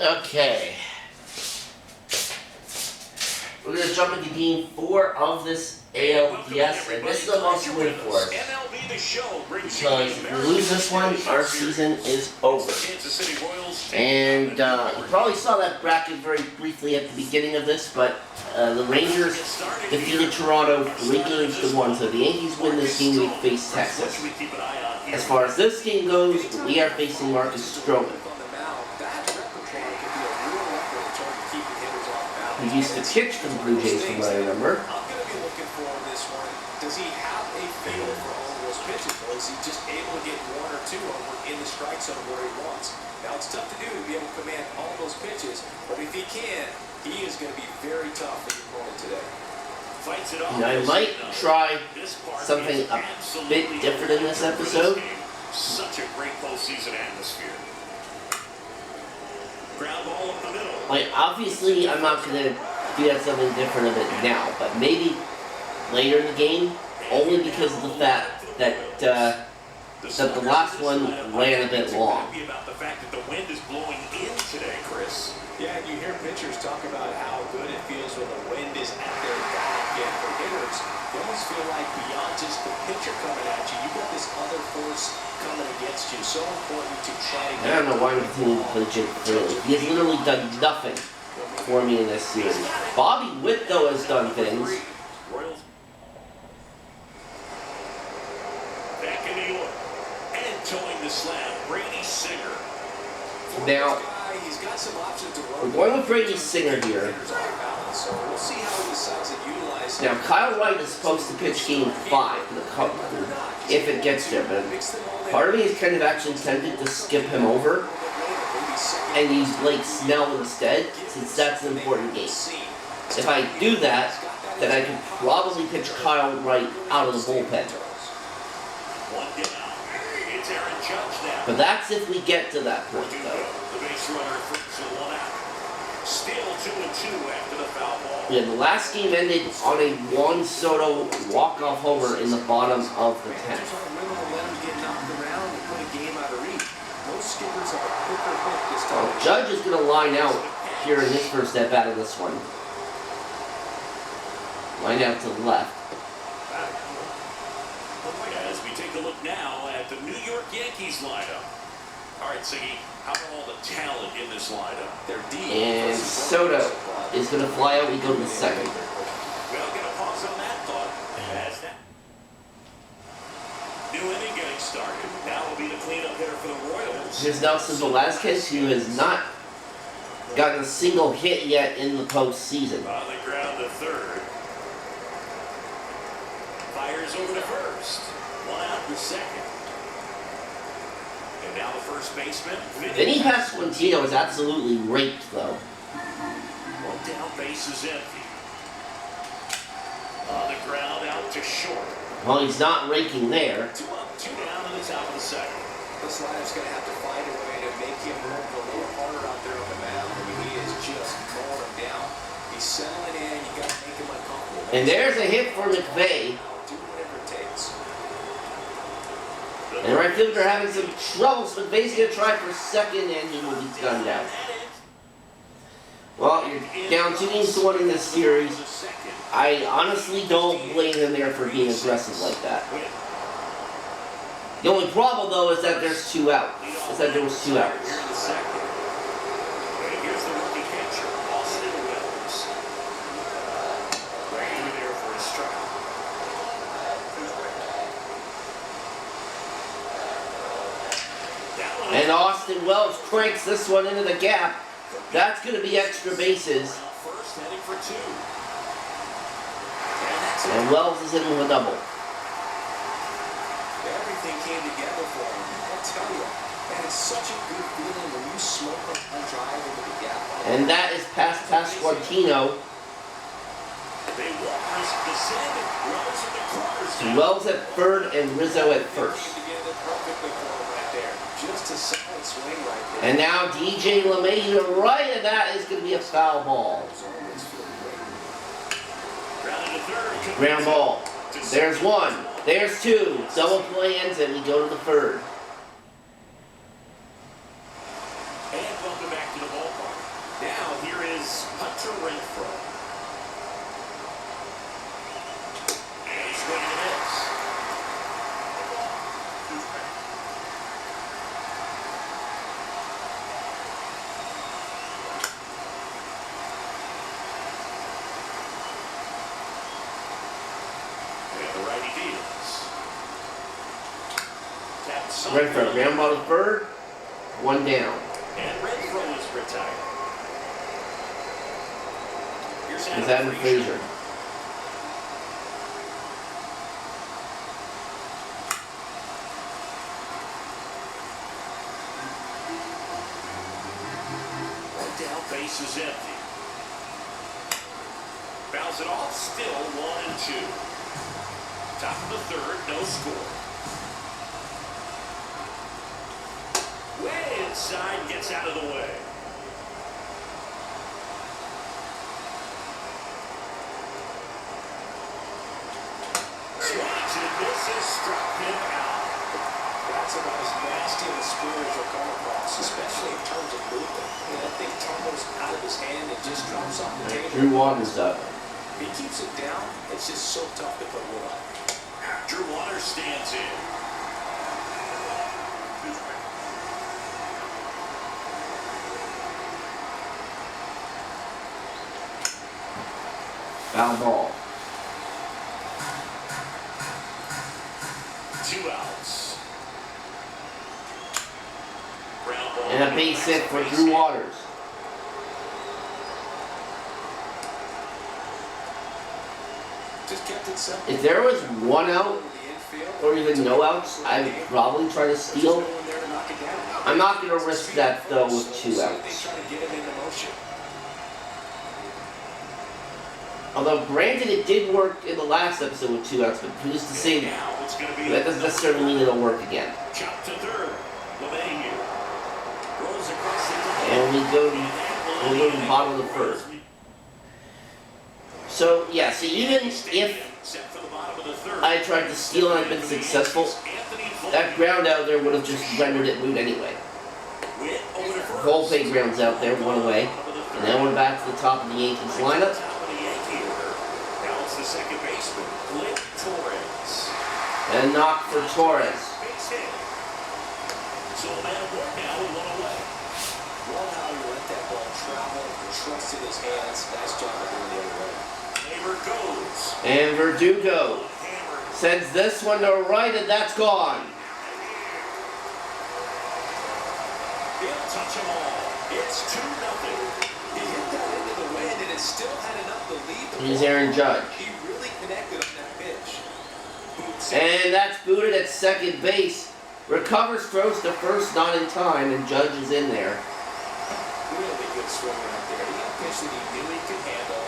Okay. We're going to jump into Game 4 of this ALDS, and this is a must-win for us. Because if we lose this one, our season is over. And you probably saw that bracket very briefly at the beginning of this, but the Rangers defeated Toronto 3-1, so the Yankees win this game, we face Texas. As far as this game goes, we are facing Marcus Stroman. He used to pitch for the Blue Jays, from what I remember. I'm going to be looking for him this one. Does he have a feel for all of those pitches, or is he just able to get one or two of them in the strike zone where he wants? Now, it's tough to do to be able to command all those pitches, but if he can, he is going to be very tough for the opponent today. I might try something a bit different in this episode. Such a great postseason atmosphere. Ground ball up the middle. Like, obviously, I'm not going to do that something different of it now, but maybe later in the game, only because of the fact that the last one ran a bit long. About the fact that the wind is blowing in today, Chris. Yeah, and you hear pitchers talk about how good it feels when the wind is at their back, and for hitters, you almost feel like beyond just the pitcher coming at you, you've got this other force coming against you. So important to try to get. I don't know why I'm continuing to play Jake Freely. He has literally done nothing for me in this series. Bobby Witt, though, has done things. Back in New York. And towing the slab, Brady Singer. Now, we're going with Brady Singer here. Now, Kyle Wright is supposed to pitch Game 5 for the Cubs, if it gets there, but part of me is kind of actually tempted to skip him over and use Blake Snell instead, since that's an important game. If I do that, then I could probably pitch Kyle Wright out of the bullpen. But that's if we get to that point, though. Yeah, the last game ended on a Juan Soto walk-off homer in the bottom of the 10th. Well, Judge is going to line out here in his first at-bat of this one. Line out to the left. As we take a look now at the New York Yankees lineup. All right, Siggy, how about all the talent in this lineup? They're deep. And Soto is going to fly out. We go to the second. We'll get a pause on that thought. As that new inning getting started. Now will be the cleanup hitter for the Royals. Here's Nelson Velazquez, who has not gotten a single hit yet in the postseason. On the ground to third. Fires over to first. One out in the second. And now the first baseman. Vinny Pasquantino is absolutely raked, though. One down, base is empty. On the ground, out to short. Well, he's not raking there. Two up, two down in the top of the second. This lineup's going to have to find a way to make him work a little harder out there on the mound. I mean, he is just mowing him down. He's settling in. You got to make him uncomfortable. And there's a hit for McVay. Do whatever it takes. And right fielder having some trouble, so McVay's going to try for second, and he will be gunned out. Well, you're down 2-1 in this series. I honestly don't blame him there for being aggressive like that. The only problem, though, is that there's 2 outs. Is that there was 2 outs. Here's the rookie catcher, Austin Wells. Right over there for a strike. And Austin Wells cranks this one into the gap. That's going to be extra bases. First heading for 2. And Wells is in with a double. Everything came together for him. I'll tell you, that is such a good feeling when you smoke a drive into the gap. And that is past Pasquantino. Wells at third and Rizzo at first. And now DJ LeMay right, and that is going to be a foul ball. Ground ball. There's 1. There's 2. Double play ends it. We go to the third. And welcome back to the ballpark. is Hunter Renfroe. And he's swinging and miss. And the righty deals. Renfroe, ground ball to third, 1 down. And Renfroe is retired. Here's Adam Frazier. One down, base is empty. Bounce it off, still 1 and 2. Top of the third, no score. Way inside, gets out of the way. Swings and misses, struck him out. That's about as nasty of a spear as you'll come across, especially in terms of movement. That thing tumbles out of his hand and just drops off the table. Drew Waters up. If he keeps it down, it's just so tough to put wood on. Drew Waters stands in. Foul ball. 2 outs. Ground ball. And a base hit for Drew Waters. Just kept it simple. If there was 1 out or even no outs, I would probably try to steal. I'm not going to risk that though with 2 outs. Although granted it did work in the last episode with 2 outs, but who's to say that doesn't necessarily mean it'll work again. Chop to third. LeMahieu rolls across the And we go to the bottom of the first. So yeah, so even if I tried to steal and I'd been successful, that ground out there would have just rendered it moot anyway. Volpe grounds out there, 1 away. And then we're back to the top of the Yankees lineup. Now it's the second baseman, Clint Torres. And knock for Torres. Base hit. So a man of work now with 1 away. Love how he let that ball travel, trusted his hands. Nice job of going the other way. Neighbor goes. And Verdugo sends this one to right, and that's gone. He'll touch them all. It's 2-0. He hit that into the wind, and it still had enough to lead the Here's ball. Aaron Judge. He really connected on that pitch. And that's booted at second base. Recovers, throws to first, not in time, and Judge is in there. Really good swing right there. He got a pitch that he knew he could handle,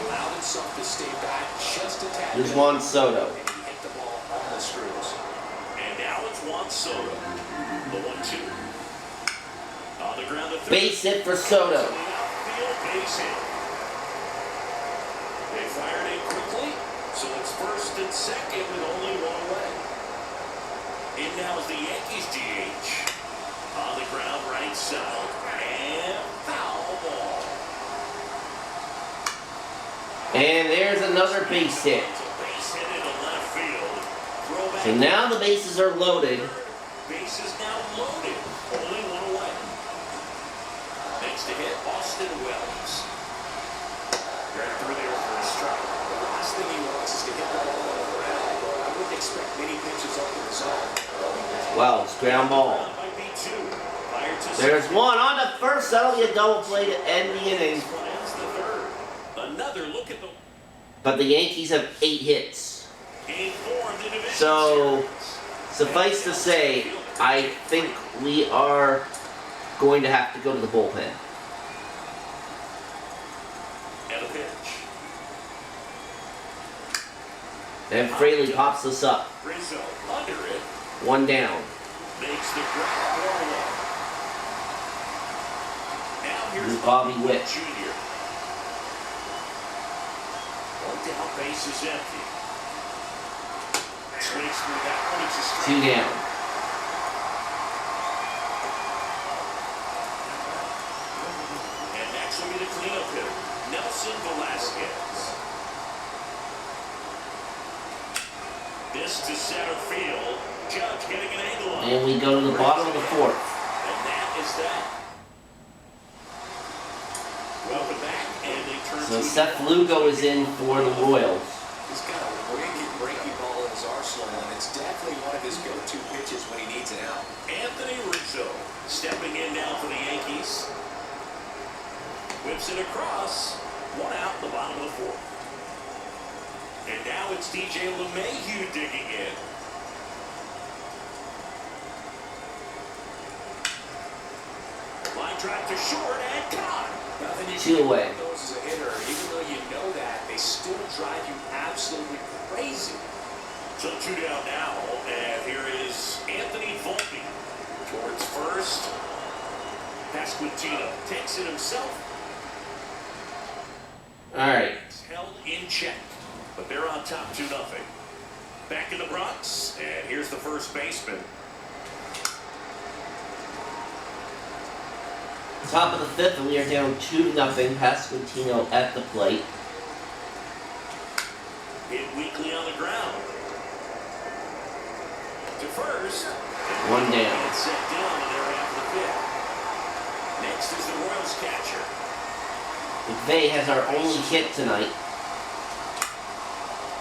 allowed himself to stay back just a tad. There's Juan Soto. And he hit the ball on the screws. And now it's Juan Soto. The 1-2. On the ground, the third. Base hit for Soto. Outfield base hit. They fired in quickly, so it's first and second with only 1 away. In now is the Yankees DH. On the ground, right side. And foul ball. And there's another base hit. It's a base hit into left field. Throwback. So now the bases are loaded. Base is now loaded. Only 1 away. Next to hit, Austin Wells. Right through there for a strike. The last thing he wants is to hit the ball on the ground. I wouldn't expect many pitches up in the zone. Wells, ground ball. Might be 2. Fired to There's 1 on the first. That'll be a double play to end the inning. Ends the third. Another look at the But the Yankees have 8 hits. game 4 of the division So, series. suffice to say, I think we are going to have to go to the bullpen. And a pitch. And Fraley pops us up. Rizzo under it. 1 down. Makes the ground ball low. Now here's Here's Bobby Witt. Jr. 1 down, base is empty. Swings through that one. It's a strike. 2 down. And next will be the cleanup hitter, Nelson Velasquez. This to center field. Judge getting an angle on. And we go to the bottom of the fourth. And that is that. Welcome back, and they turn So to Seth Lugo is in for the Royals. He's got a wicked breaking ball in his arsenal, and it's definitely one of his go-to pitches when he needs an out. Anthony Rizzo stepping in now for the Yankees. Whips it across. One out in the bottom of the fourth. And now it's DJ LeMahieu digging in. Line drive to short and caught. Nothing you Two can do away. with those as a hitter, even though you know that, they still drive you absolutely crazy. So 2 down now, and here is Anthony Volpe towards first. Pasquantino takes it himself. All right. It's held in check, but they're on top 2-0. Back in the Bronx, and here's the first baseman. Top of the fifth, and we are down 2-0. Pasquantino at the plate. Hit weakly on the ground. To first. One down. And set down in there after the fifth. Next is the Royals catcher. McVay has our only hit tonight.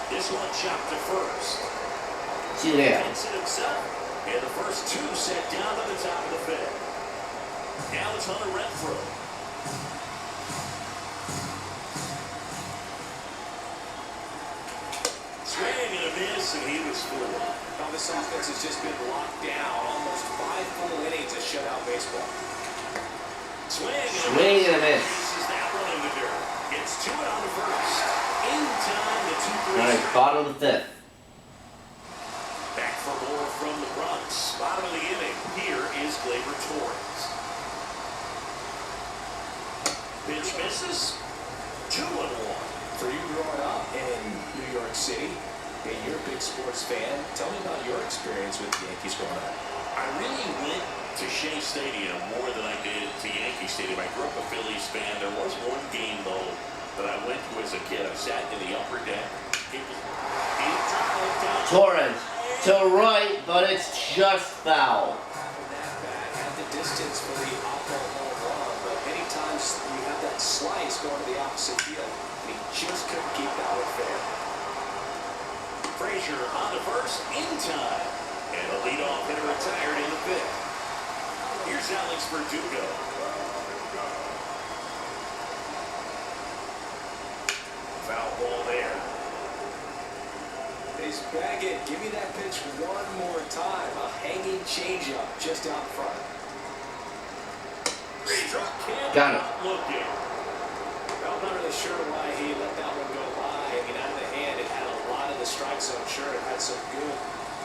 This one chopped to first. 2 down. Takes it himself. And the first 2 set down to the top of the fifth. Now it's Hunter Renfroe. Swing and a miss, and he was full. Now this offense has just been locked down. Almost 5 full innings of shutout baseball. Swing and a miss. Places that one in the dirt. It's 2 out of first. In time, the 2-3. All right, bottom of the fifth. Back for more from the Bronx. Bottom of the inning. Here is Gleyber Torres. Pitch misses. 2-1. For you growing up in New York City, and you're a big sports fan, tell me about your experience with the Yankees growing up. I really went to Shea Stadium more than I did to Yankee Stadium. I grew up a Phillies fan. There was one game, though, that I went to as a kid. I sat in the upper deck. It was deep drive down. Torres to right, but it's just foul. That bad, had the distance for the outgoing home run, but many times you have that slice going to the opposite field, and he just couldn't keep that one fair. Frazier on the first in time. And the leadoff hitter retired in the fifth. Here's Alex Verdugo. Foul ball there. He's bagging. Give me that pitch one more time. A hanging changeup just out front. Struck him. Got it. Looking. Well, I'm not really sure why he let that one go by. I mean, out of the hand, it had a lot of the strike zone. Sure, it had some good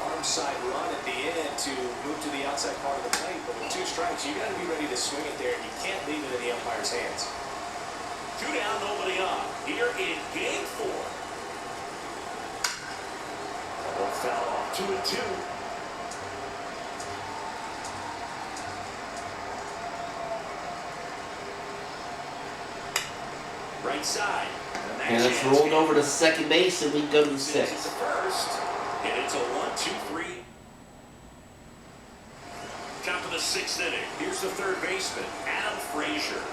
arm side run at the end to move to the outside part of the plate. But with 2 strikes, you got to be ready to swing it there, and you can't leave it in the umpire's hands. 2 down, nobody on. Here in game 4. One foul off. 2-2. Right side. And it's rolled over to second base, and we go to the It's sixth. the first, and it's a 1-2-3. Top of the 6th inning. Here's the third baseman, Adam Frazier.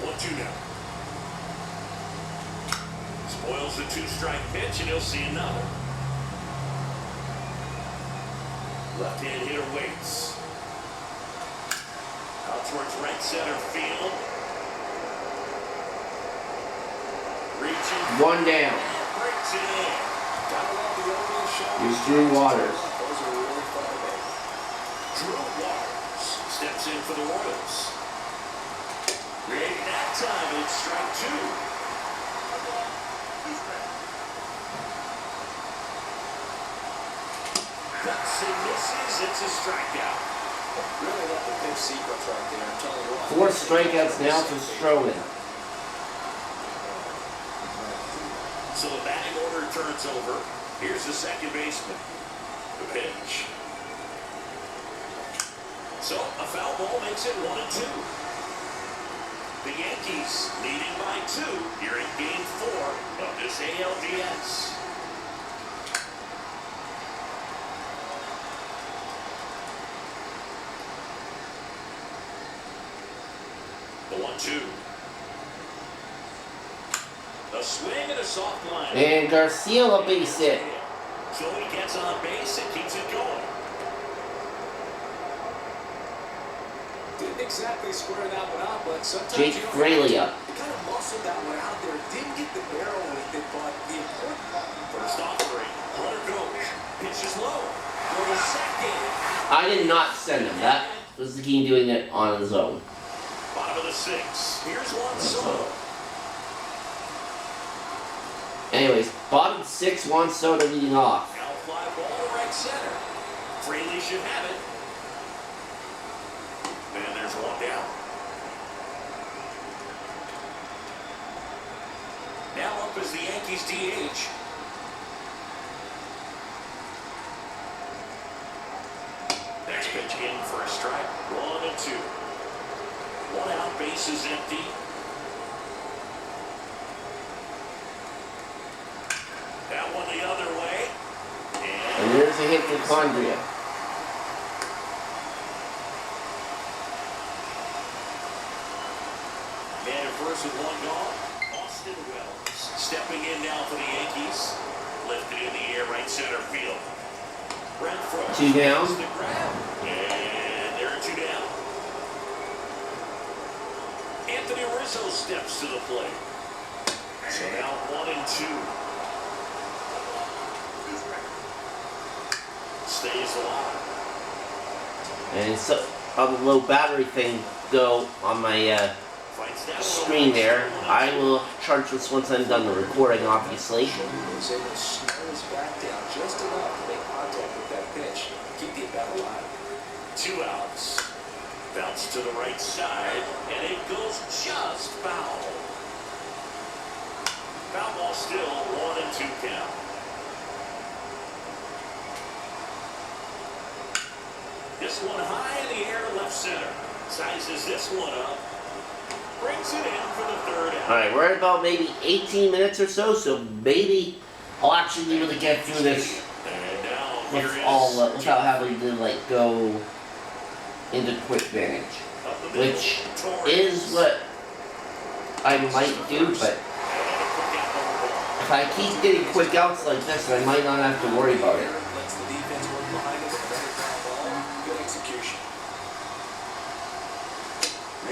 One-two now. Spoils the 2-strike pitch, and he'll see another. Left-hand hitter waits. Out towards right center field. Reaching. 1 down. Breaks it in. Gotta love the opening shot. Here's Drew Waters. Those are really fun to make. Drew Waters steps in for the Royals. Creating that time, it's strike 2. Cuts and misses, it's a strikeout. Really love the pitch sequence right there. I'm telling you what. 4 strikeouts now for Stroman. So the batting order turns over. Here's the second baseman. The pitch. So a foul ball makes it 1-2. The Yankees leading by 2 here in Game 4 of this ALDS. The 1-2. A swing and a soft line. And Garcia will base it. So he gets on base and keeps it going. Didn't exactly square that one out, but sometimes Jake you don't Fraley. He kind of muscled that one out there. Didn't get the barrel with it, but the important part. First offering. Runner goes. Pitches low. Go to second. I did not send him. That was the King doing it on his own. Bottom of the 6. Here's Juan Soto. Anyways, bottom 6, Juan Soto leading off. Now fly ball to right center. Fraley should have it. And there's one down. Now up is the Yankees DH. Next pitch in for a strike. 1-2. 1 out, base is empty. That one the other way. And there's a hit for Condria. Man at first with 1 gone. Austin Wells stepping in now for the Yankees. Lifted in the air, right center field. Renfroe. 2 down. The grab. And there are 2 down. Anthony Rizzo steps to the plate. So now 1-2. Stays alive. And so, on the low battery thing go on my screen there. I will charge this once I'm done the recording, obviously. He's able to slow his back down just enough to make contact with that pitch. Keep the bat alive. 2 outs. Bounce to the right side, and it goes just foul. Foul ball still 1-2 count. This one high in the air to left center. Sizes this one up. Brings it in for the 3rd out. Alright, we're at about maybe 18 minutes or so maybe I'll actually be able to get through this And now with here all, is without having to like go into quick advantage, up the middle. which Torres. is what I might do, but if I keep getting quick outs like this, I might not have to worry about it. Lets the defense work behind him with a better ground ball. Good execution.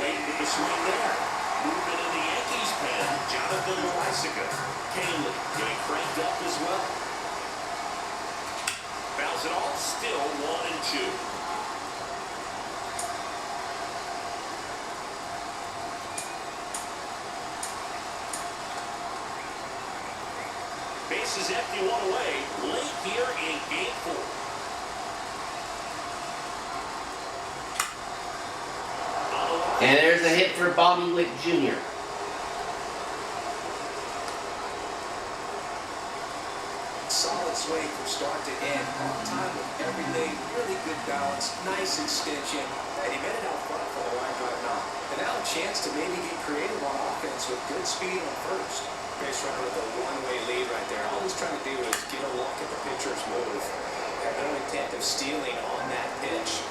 Wait with the swing there. Movement in the Yankees pen. Jonathan Loaisiga. Canely getting cranked up as well. Fouls it off. Still 1-2. Base is empty, 1 away. Late here in Game 4. And there's a hit for Bobby Wick Jr. Solid swing from start to end. On time with everything. Really good balance. Nice extension. And he made it out front for the line drive now. And now a chance to maybe get creative on offense with good speed on first. Base runner with a 1-way lead right there. All he's trying to do is get a look at the pitcher's move. Have no intent of stealing on that pitch.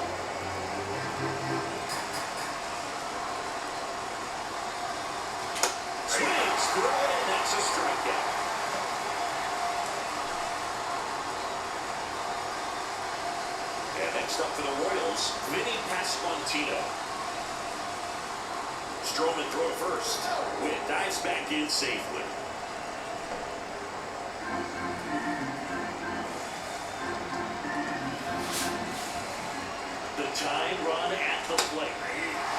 Swings through it, and that's a strikeout. And next up for the Royals, Vinny Pasquantino. Stroman throw to first. Witt dives back in safely. The tying run at the plate.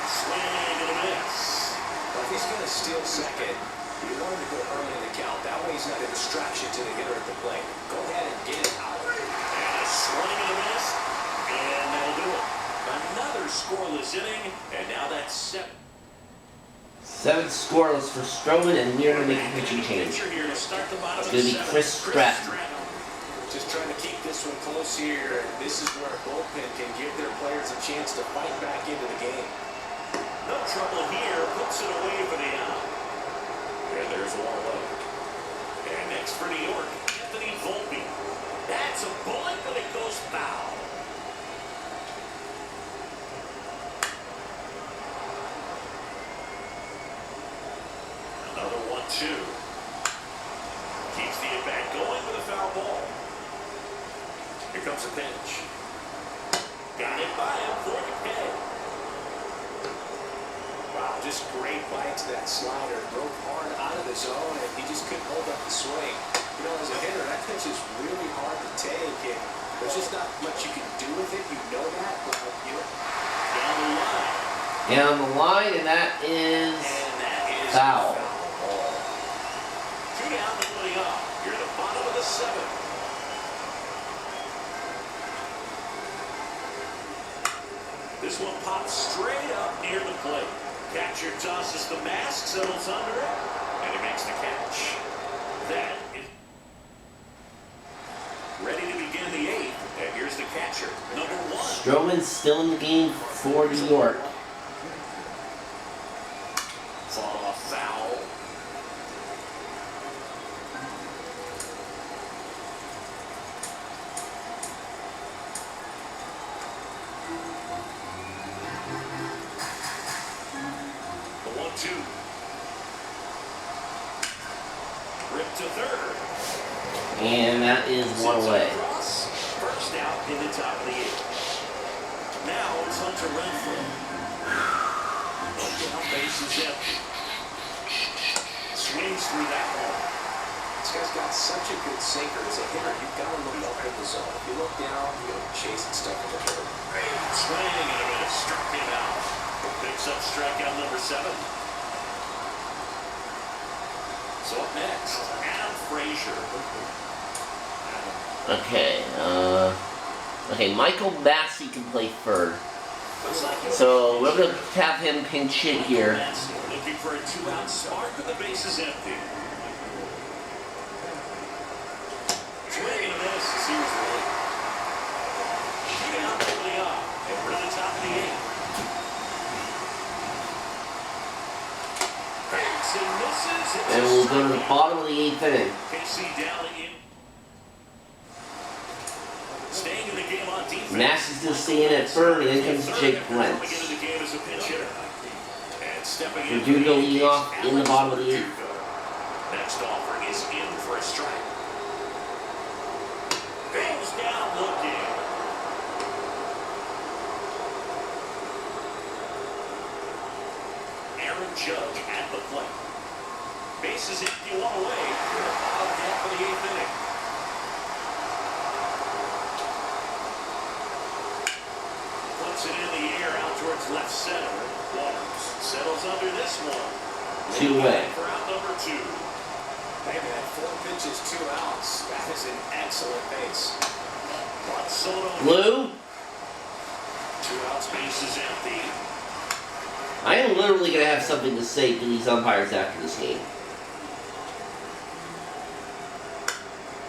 Swing and a miss. But if he's going to steal second, you want him to go early in the count. That way he's not a distraction to the hitter at the plate. Go ahead and get it out. And a swing and a miss. And that'll do it. Another scoreless inning. And now that's 7. 7 scoreless for Stroman, and we're going to make a pitching change. It's going to be Chris Stratton. Just trying to keep this one close here. This is where a bullpen can give their players a chance to fight back into the game. No trouble here. Puts it away for the out. And there's one away. And next for New York, Anthony Volpe. That's a bullet, but it goes foul. Another 1-2. Keeps the at-bat going with a foul ball. Here comes a pitch. Got it by him for the head. Wow, just great bite to that slider. Broke hard out of the zone, and he just couldn't hold up the swing. You know, as a hitter, that pitch is really hard to take, and there's just not much you can do with it. You know that, but you know. Down the line. Down the line, and that is foul. Two down, nobody up. You're at the bottom of the 7th. This one pops straight up near the plate. Catcher tosses the mask, settles under it, and he makes the catch. That is ready to begin the 8th, and here's the catcher, number 1. Stroman's still in the game for New York. Foul. The 1-2. Rip to third. And that is one away. First out in the top of the 8th. Now it's Hunter Renfroe. Down, base is empty. Swings through that one. This guy's got such a good sinker. As a hitter, you've got to look up in the zone. If you look down, you're going to chase and stuff in the dirt. Swing and a minute, struck him out. Picks up strikeout number 7. So up next, Adam Frazier. Okay, Michael Massey can play third. So we're going to have him pinch hit here. Looking for a 2-out start, but the base is empty. Swing and a miss as he was late. 2 down, nobody up. And we're at the top of the 8th. Fakes and misses. And we'll go to the bottom of the 8th inning. KC down in. Staying in the game on defense. Massey's still staying at third, and then comes Jake Brentz. We do go lead off in the bottom of the 8th. Next offer is in for a strike. Goes down looking. Aaron Judge at the plate. Bases empty, one away. We're the bottom half of the 8th inning. Puts it in the air out towards left center. Waters settles under this one. 2 away. For out number 2. Hey man, 4 pitches, 2 outs. That is an excellent base. Blue? 2 outs, base is empty. I am literally going to have something to say to these umpires after this game.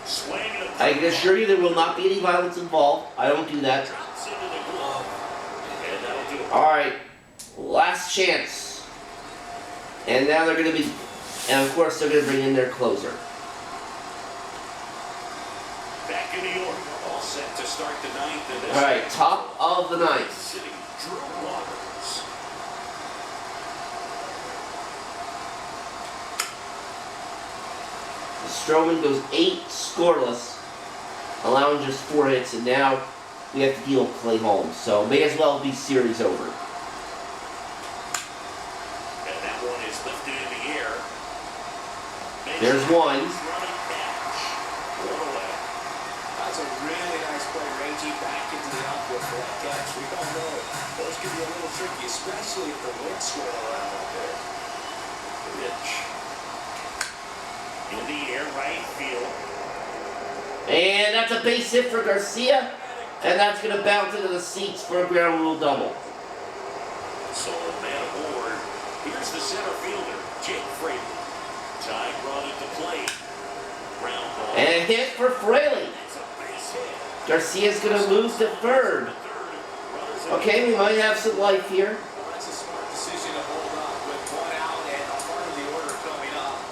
Swing and I can assure you there will not be any violence involved. I don't do that. drops into the glove. And that'll do it. Alright, last chance. And now they're going to be, and of course they're going to bring in their closer. Back in New York, all set to start the 9th. And this Alright, top of the 9th. City, Drew Waters. Stroman goes 8 scoreless, allowing just 4 hits, and now we have to deal with Clay Holmes. So may as well be series over. And that one is lifted in the air. There's one. Running catch. One away. That's a really nice play, Rangy, back into the outfield for that catch. We all know those can be a little tricky, especially if the wind's swirling around out there. Pitch. In the air, right field. And that's a base hit for Garcia, and that's going to bounce into the seats for a ground rule double. So, man aboard. Here's the center fielder, Jake Fraley. Ty brought it to plate. Ground ball. And a hit for Fraley. That's a base hit. Garcia's going to move to third. Okay, we might have some life here. That's a smart decision to hold up with one out and a part of the order coming up.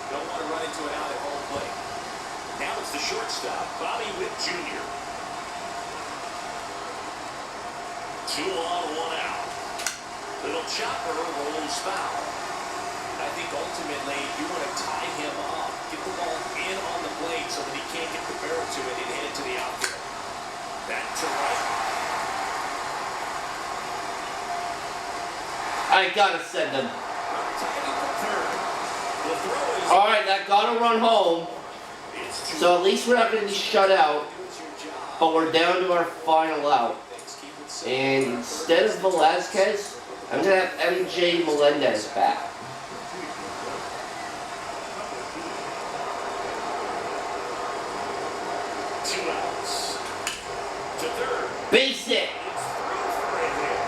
Don't want to run into an out at home plate. Now it's the shortstop, Bobby Witt Jr. 2 on, 1 out. Little chopper rolls foul. I think ultimately you want to tie him up, get the ball in on the plate so that he can't get the barrel to it and hit it to the outfield. Back to right. I gotta send him. Tagging for third. The throw is. All right, that got to run home. It's two. So at least we're not going to be shut out. Do it's your job. But we're down to our final out. Things keep it simple. And instead of Velazquez, I'm going to have MJ Melendez back. Two outs. To third. Base hit. It's 3 for a hit.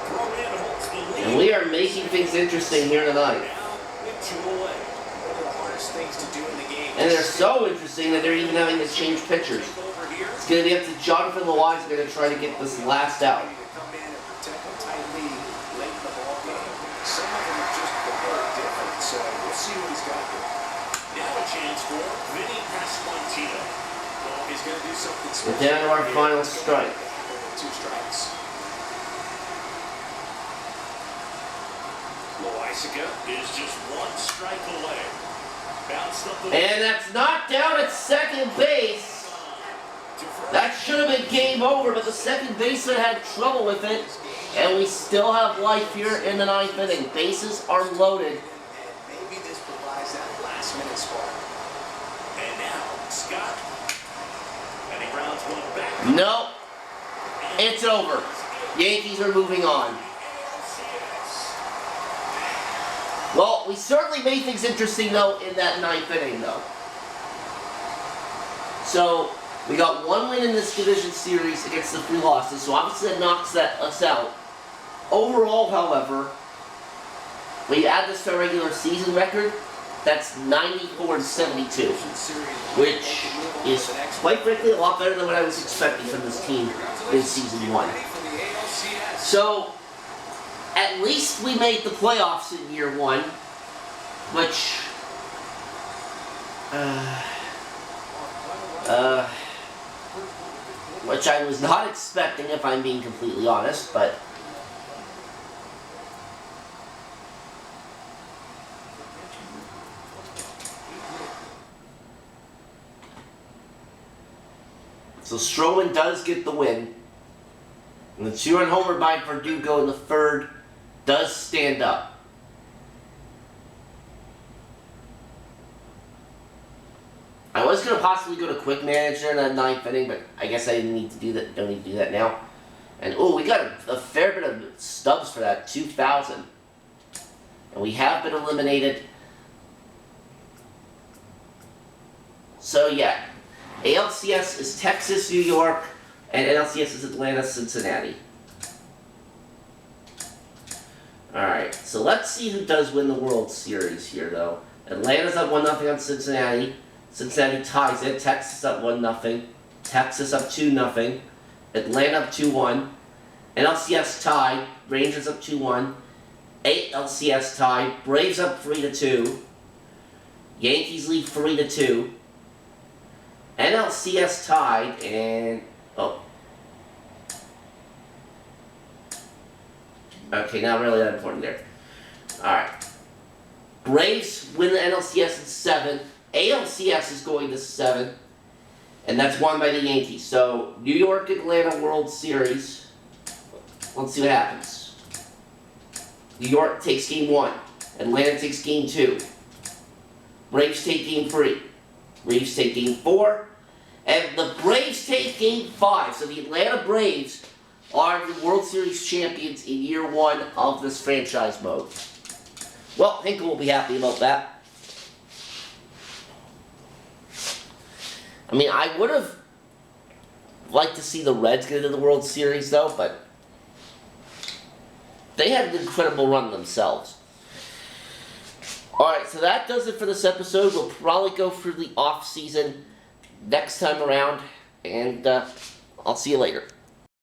Throw in holds the lead. And we are making things interesting here tonight. Now with 2 away. One of the hardest things to do in the game. And they're so interesting that they're even having to change pitchers. Over here. It's going to be up to Jonathan Loaiza going to try to get this last out. To come in and protect a tight lead late in the ball game. Some of them are just very different, so we'll see what he's got here. Now a chance for Vinny Pasquantino. Well, he's going to do something We're special. down to our final strike. 2 strikes. Loaiza is just 1 strike away. Bounced up the And that's knocked down at second base. to first. That should have been game over, but the second baseman had trouble with it. And we still have life here in the 9th inning. Bases are loaded. And maybe this provides that last-minute spark. And now Scott. And he grounds one back. No, it's over. Yankees are moving on. Well, we certainly made things interesting, though, in that 9th inning, though. So, we got 1 win in this division series against the 3 losses, so obviously that knocks us out. Overall, however, when you add this to our regular season record, that's 94-72, which is, quite frankly, a lot better than what I was expecting from this team in season 1. So, at least we made the playoffs in year 1, which I was not expecting, if I'm being completely honest, but so Stroman does get the win. And the 2-run homer by Verdugo in the 3rd does stand up. I was going to possibly go to quick manager in that 9th inning, but I guess I didn't need to do that. Don't need to do that now. And oh, we got a fair bit of stubs for that, 2,000. And we have been eliminated. So yeah, ALCS is Texas, New York, and NLCS is Atlanta, Cincinnati. Alright, so let's see who does win the World Series here, though. Atlanta's up 1-0 on Cincinnati. Cincinnati ties it. Texas up 1-0. Texas up 2-0. Atlanta up 2-1. NLCS tied. Rangers up 2-1. ALCS tied. Braves up 3-2. Yankees lead 3-2. NLCS tied, and oh. Okay, not really that important there. Alright. Braves win the NLCS at 7. ALCS is going to 7. And that's won by the Yankees. So, New York, Atlanta World Series. Let's see what happens. New York takes game 1. Atlanta takes game 2. Braves take game 3. Braves take game 4. And the Braves take game 5. So the Atlanta Braves are the World Series champions in year 1 of this franchise mode. Well, Hinkle will be happy about that. I mean, I would have liked to see the Reds get into the World Series, though, but they had an incredible run themselves. Alright, so that does it for this episode. We'll probably go through the off season next time around, and I'll see you later.